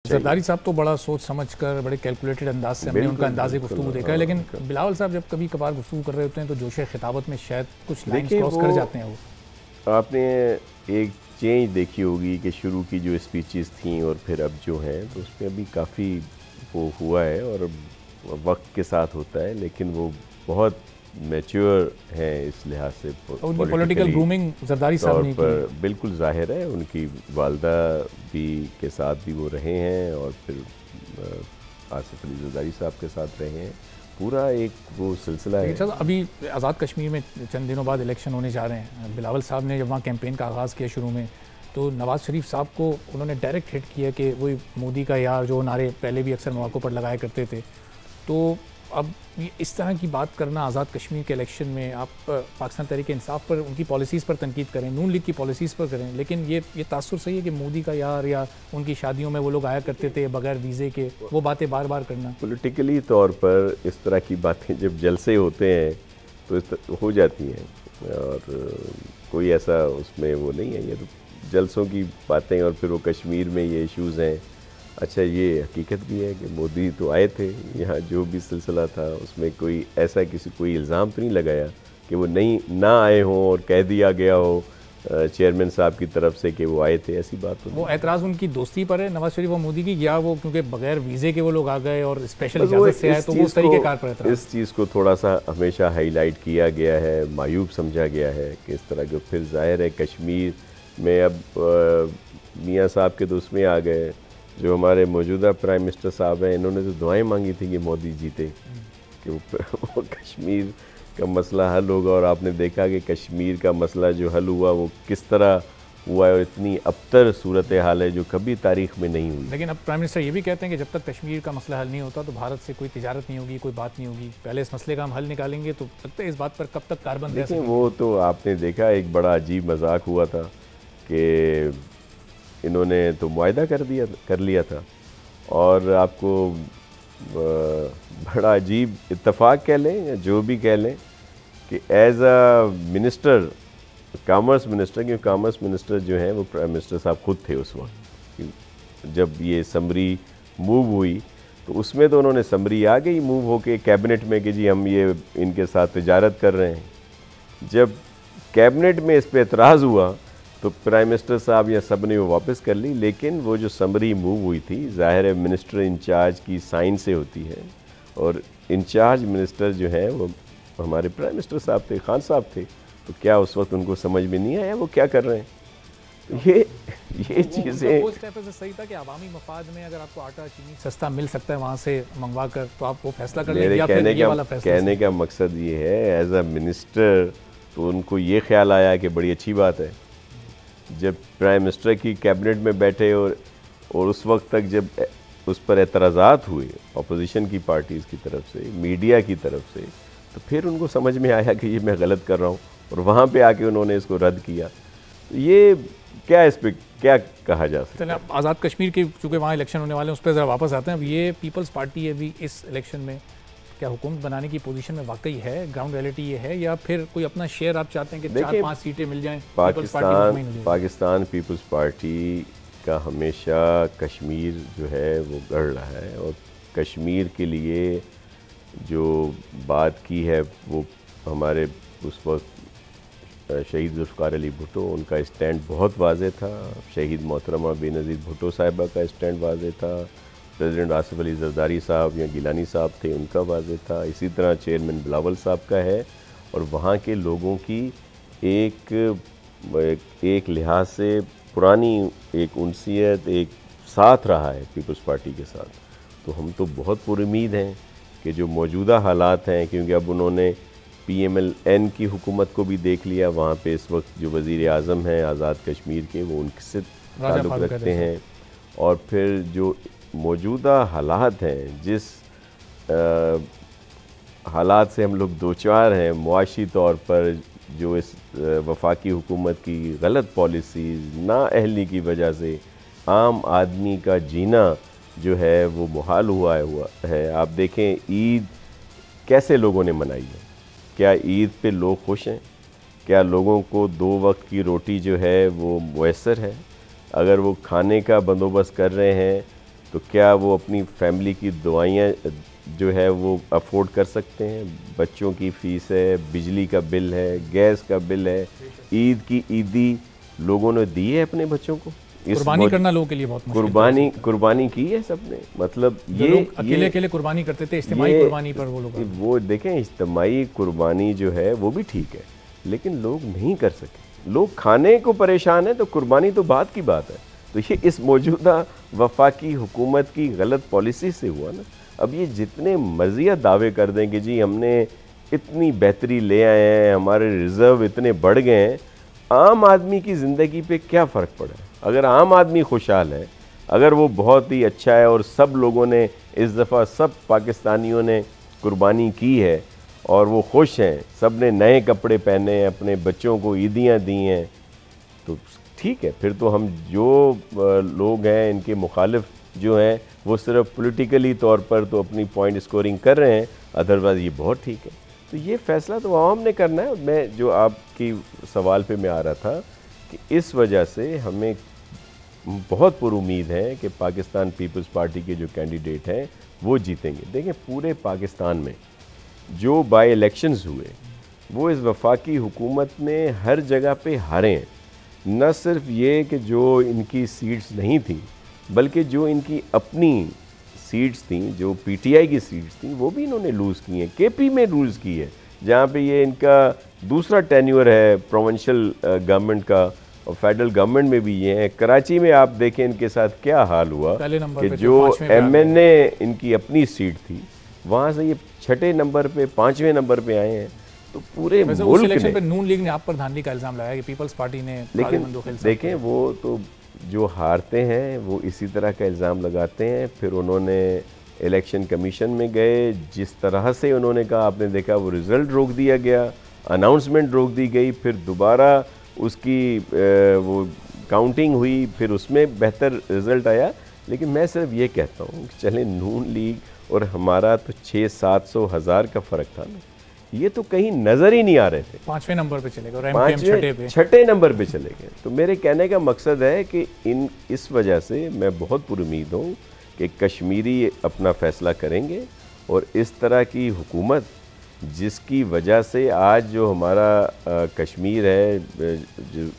जरदारी साहब तो बड़ा सोच समझ कर, बड़े कैलकुलेटेड अंदाज से हमने उनका अंदाज़े गुफ्तगू देखा है, लेकिन बिलावल साहब जब कभी कभार गुफ्तगू कर रहे होते हैं तो जोश खिताबत में शायद कुछ लाइन्स क्रॉस कर जाते हैं। वो आपने एक चेंज देखी होगी कि शुरू की जो स्पीचेस थी और फिर अब जो हैं, तो उसमें अभी काफ़ी वो हुआ है और वक्त के साथ होता है, लेकिन वो बहुत मैच्योर हैं इस लिहाज से। उनकी पॉलिटिकल ग्रूमिंग जरदारी साहब ने पर बिल्कुल जाहिर है, उनकी वालदा भी के साथ भी वो रहे हैं और फिर आसिफ अली जरदारी साहब के साथ रहे हैं। पूरा एक वो सिलसिला है। अभी आज़ाद कश्मीर में चंद दिनों बाद इलेक्शन होने जा रहे हैं। बिलावल साहब ने जब वहाँ कैंपेन का आगाज़ किया शुरू में, तो नवाज़ शरीफ साहब को उन्होंने डायरेक्ट हिट किया कि वही मोदी का यार जो नारे पहले भी अक्सर मौक़ों पर लगाया करते थे। तो अब इस तरह की बात करना आज़ाद कश्मीर के इलेक्शन में, आप पाकिस्तान तहरीक इंसाफ पर उनकी पॉलिसीज़ पर तनकीद करें, नून लीग की पॉलिसीज़ पर करें, लेकिन ये तासुर सही है कि मोदी का यार या उनकी शादियों में वो लोग आया करते थे बगैर वीज़े के, वो बातें बार बार करना। पॉलिटिकली तौर पर इस तरह की बातें जब जलसे होते हैं तो हो जाती हैं और कोई ऐसा उसमें वो नहीं है। ये तो जलसों की बातें और फिर वो कश्मीर में ये इश्यूज़ हैं। अच्छा, ये हकीकत भी है कि मोदी तो आए थे यहाँ, जो भी सिलसिला था उसमें कोई ऐसा कोई इल्ज़ाम तो नहीं लगाया कि वो ना आए हों और कह दिया गया हो चेयरमैन साहब की तरफ से कि वो आए थे, ऐसी बात तो वो एतराज़ उनकी दोस्ती पर है नवाज शरीफ और मोदी की, या वो क्योंकि बगैर वीज़े के वो लोग आ गए और स्पेशल इजाज़त से आए, तो वो उस तरीके कार पर एतराज़। इस चीज़ को थोड़ा सा हमेशा हाईलाइट किया गया है, मायूब समझा गया है कि इस तरह के। फिर जाहिर है कश्मीर में अब मियाँ साहब के दोस्त में आ गए, जो हमारे मौजूदा प्राइम मिनिस्टर साहब हैं, इन्होंने तो दुआएं मांगी थी कि मोदी जीते, कि वो कश्मीर का मसला हल होगा। और आपने देखा कि कश्मीर का मसला जो हल हुआ वो किस तरह हुआ है और इतनी अबतर सूरत हाल है जो कभी तारीख में नहीं हुई। लेकिन अब प्राइम मिनिस्टर ये भी कहते हैं कि जब तक कश्मीर का मसला हल नहीं होता तो भारत से कोई तिजारत नहीं होगी, कोई बात नहीं होगी। पहले इस मसले का हम हल निकालेंगे तो लगता है इस बात पर कब तक कार्बन। देखिए, वो तो आपने देखा एक बड़ा अजीब मजाक हुआ था कि इन्होंने तो मुआहदा कर लिया था और आपको बड़ा अजीब इत्तेफाक कह लें या जो भी कह लें कि as a minister, commerce minister, क्योंकि कॉमर्स मिनिस्टर जो हैं वो प्राइम मिनिस्टर साहब खुद थे उस वक्त जब ये समरी मूव हुई, तो उसमें तो उन्होंने समरी आ गई मूव होके कैबिनेट में कि जी हम ये इनके साथ तिजारत कर रहे हैं। जब कैबिनेट में इस पर एतराज़ हुआ तो प्राइम मिनिस्टर साहब या सब ने वो वापस कर ली, लेकिन वो जो समरी मूव हुई थी, ज़ाहिर है मिनिस्टर इंचार्ज की साइन से होती है और इंचार्ज मिनिस्टर जो है वो हमारे प्राइम मिनिस्टर साहब थे, खान साहब थे। तो क्या उस वक्त उनको समझ में नहीं आया वो क्या कर रहे हैं? तो ये चीज़ें वो स्टेप से सही था कि अवामी मफाद में अगर आपको आटा चीनी सस्ता मिल सकता है वहाँ से मंगवा कर, तो आप वो फैसला कर लेंगे या फिर ये वाला फैसला? कहने का मकसद ये है एज अ मिनिस्टर तो उनको ये ख्याल आया कि बड़ी अच्छी बात है। जब प्राइम मिनिस्टर की कैबिनेट में बैठे और उस वक्त तक जब उस पर एतराज़ात हुए अपोजिशन की पार्टीज़ की तरफ से, मीडिया की तरफ से, तो फिर उनको समझ में आया कि ये मैं गलत कर रहा हूँ और वहाँ पे आके उन्होंने इसको रद्द किया। तो ये क्या, इस पर क्या कहा जा सकता है? चलिए, आप आज़ाद कश्मीर के चूँकि वहाँ इलेक्शन होने वाले हैं उस पर ज़रा वापस आते हैं। अब ये पीपल्स पार्टी है भी इस इलेक्शन में क्या हुकूमत बनाने की पोजीशन में वाकई है? ग्राउंड रियलिटी ये है या फिर कोई अपना शेयर आप चाहते हैं कि 4-5 सीटें मिल जाएं? पाकिस्तान पीपल्स पार्टी का हमेशा कश्मीर जो है वो गढ़ रहा है और कश्मीर के लिए जो बात की है वो हमारे उस वक्त शहीद ज़ुल्फ़िकार अली भुट्टो, उनका स्टैंड बहुत वाज़ेह था। शहीद मोहतरमा बेनज़ीर भुट्टो साहिबा का स्टैंड वाज़ेह था। प्रेसिडेंट आसिफ अली जरदारी साहब या गिलानी साहब थे, उनका वाज़ेह था। इसी तरह चेयरमैन बिलावल साहब का है और वहाँ के लोगों की एक लिहाज से पुरानी एक उनसियत, एक साथ रहा है पीपल्स पार्टी के साथ। तो हम तो बहुत पुरुमीद हैं कि जो मौजूदा हालात हैं, क्योंकि अब उन्होंने PMLN की हुकूमत को भी देख लिया, वहाँ पे इस वक्त जो वज़ीर आज़म हैं आज़ाद कश्मीर के वो उनसे ताल्लुक़ रखते हैं। और फिर जो मौजूदा हालात हैं, जिस हालात से हम लोग दो चार हैं मुआशी तौर पर, जो इस वफाकी हुकूमत की गलत पॉलिसीज़ नाअहली की वजह से आम आदमी का जीना जो है वो मुहाल हुआ है। आप देखें ईद कैसे लोगों ने मनाई है, क्या ईद पे लोग खुश हैं? क्या लोगों को 2 वक्त की रोटी जो है वो मुयस्सर है? अगर वो खाने का बंदोबस्त कर रहे हैं तो क्या वो अपनी फैमिली की दवाइयाँ जो है वो अफोर्ड कर सकते हैं? बच्चों की फ़ीस है, बिजली का बिल है, गैस का बिल है, ईद की ईदी लोगों ने दी है अपने बच्चों को। कुर्बानी करना लोगों के लिए बहुत मुश्किल है। कुर्बानी की है सबने, मतलब ये अकेले कुर्बानी करते थे, इज्तिमाई कुर्बानी पर वो देखें, इज्तिमाई कुर्बानी जो है वो भी ठीक है, लेकिन लोग नहीं कर सके। लोग खाने को परेशान है तो कुर्बानी तो बात की बात है। तो ये इस मौजूदा वफाकी हुकूमत की गलत पॉलिसी से हुआ ना। अब ये जितने मर्जिया दावे कर दें कि जी हमने इतनी बेहतरी ले आए हैं, हमारे रिज़र्व इतने बढ़ गए हैं, आम आदमी की ज़िंदगी पे क्या फ़र्क पड़ा है? अगर आम आदमी खुशहाल है, अगर वो बहुत ही अच्छा है और सब लोगों ने इस दफ़ा, सब पाकिस्तानियों ने कुर्बानी की है और वो खुश हैं, सब ने नए कपड़े पहने हैं, अपने बच्चों को ईदियाँ दी हैं, तो ठीक है। फिर तो हम जो लोग हैं इनके मुखालिफ जो हैं वो सिर्फ पॉलिटिकली तौर पर तो अपनी पॉइंट स्कोरिंग कर रहे हैं, अदरवाइज़ ये बहुत ठीक है। तो ये फ़ैसला तो आवाम ने करना है। मैं जो आपकी सवाल पे मैं आ रहा था कि इस वजह से हमें बहुत पुरुमीद है कि पाकिस्तान पीपल्स पार्टी के जो कैंडिडेट हैं वो जीतेंगे। देखें, पूरे पाकिस्तान में जो बाई इलेक्शंस हुए वो इस वफाकी हुकूमत में हर जगह पे हारे हैं। न सिर्फ ये कि जो इनकी सीट्स नहीं थी, बल्कि जो इनकी अपनी सीट्स थी, जो पीटीआई की सीट्स थी, वो भी इन्होंने लूज़ की हैं। केपी में लूज़ की है, जहाँ पे ये इनका दूसरा टेन्योर है प्रोविंशियल गवर्नमेंट का, और फेडरल गवर्नमेंट में भी ये है। कराची में आप देखें इनके साथ क्या हाल हुआ कि जो एमएनए इनकी अपनी सीट थी, वहाँ से ये 6ठे नंबर पे, 5वें नंबर पे आए हैं। तो पूरे मुल्क में नून लीग ने आप पर धांधली का इल्ज़ाम लगाया कि पीपल्स पार्टी ने, लेकिन देखें वो तो जो हारते हैं वो इसी तरह का इल्ज़ाम लगाते हैं। फिर उन्होंने इलेक्शन कमीशन में गए, जिस तरह से उन्होंने कहा, आपने देखा वो रिज़ल्ट रोक दिया गया, अनाउंसमेंट रोक दी गई, फिर दोबारा उसकी वो काउंटिंग हुई, फिर उसमें बेहतर रिज़ल्ट आया। लेकिन मैं सिर्फ ये कहता हूँ कि चले नून लीग और हमारा तो 600-700 का फ़र्क था ना, ये तो कहीं नज़र ही नहीं आ रहे थे। 5वें नंबर पे चले गए, 6ठे नंबर पे चले गए। तो मेरे कहने का मकसद है कि इस वजह से मैं बहुत पुरुमीद हूँ कि कश्मीरी अपना फ़ैसला करेंगे, और इस तरह की हुकूमत जिसकी वजह से आज जो हमारा कश्मीर है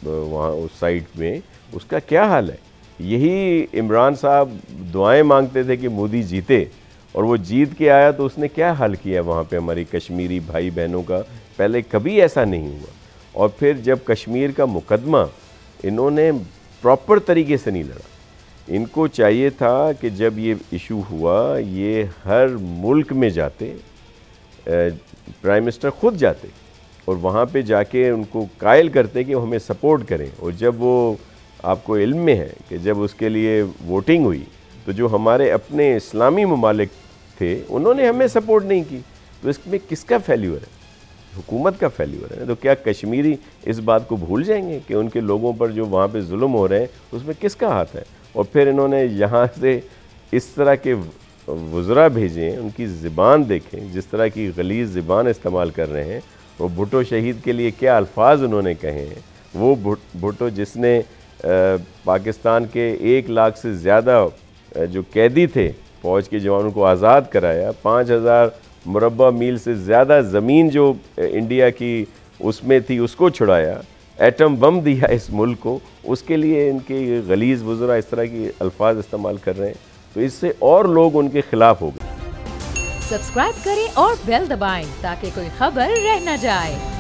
वहाँ उस साइड में, उसका क्या हाल है। यही इमरान साहब दुआएं मांगते थे कि मोदी जीते, और वो जीत के आया तो उसने क्या हाल किया वहाँ पे हमारी कश्मीरी भाई बहनों का। पहले कभी ऐसा नहीं हुआ। और फिर जब कश्मीर का मुकदमा इन्होंने प्रॉपर तरीके से नहीं लड़ा। इनको चाहिए था कि जब ये इशू हुआ, ये हर मुल्क में जाते, प्राइम मिनिस्टर ख़ुद जाते और वहाँ पे जाके उनको कायल करते कि वो हमें सपोर्ट करें। और जब वो, आपको इल्म में है कि जब उसके लिए वोटिंग हुई तो जो हमारे अपने इस्लामी ममालिक थे उन्होंने हमें सपोर्ट नहीं की। तो इसमें किसका फेल्यूर है? हुकूमत का फेल्यूर है। तो क्या कश्मीरी इस बात को भूल जाएंगे कि उनके लोगों पर जो वहाँ पे जुल्म हो रहे हैं उसमें किसका हाथ है? और फिर इन्होंने यहाँ से इस तरह के वज़रा भेजे हैं, उनकी ज़िबान देखें, जिस तरह की गलीज़ ज़िबान इस्तेमाल कर रहे हैं। और भुट्टो शहीद के लिए क्या अल्फाज उन्होंने कहे हैं। वो भुट्टो जिसने पाकिस्तान के 1 लाख से ज़्यादा जो कैदी थे फ़ौज के जवानों को आज़ाद कराया, 5000 मुरब्बा मील से ज़्यादा ज़मीन जो इंडिया की उसमें थी उसको छुड़ाया, एटम बम दिया इस मुल्क को, उसके लिए इनके गलीज़ वज़रा इस तरह की अल्फाज इस्तेमाल कर रहे हैं। तो इससे और लोग उनके खिलाफ हो गए। सब्सक्राइब करें और बेल दबाएं ताकि कोई खबर रह न जाए।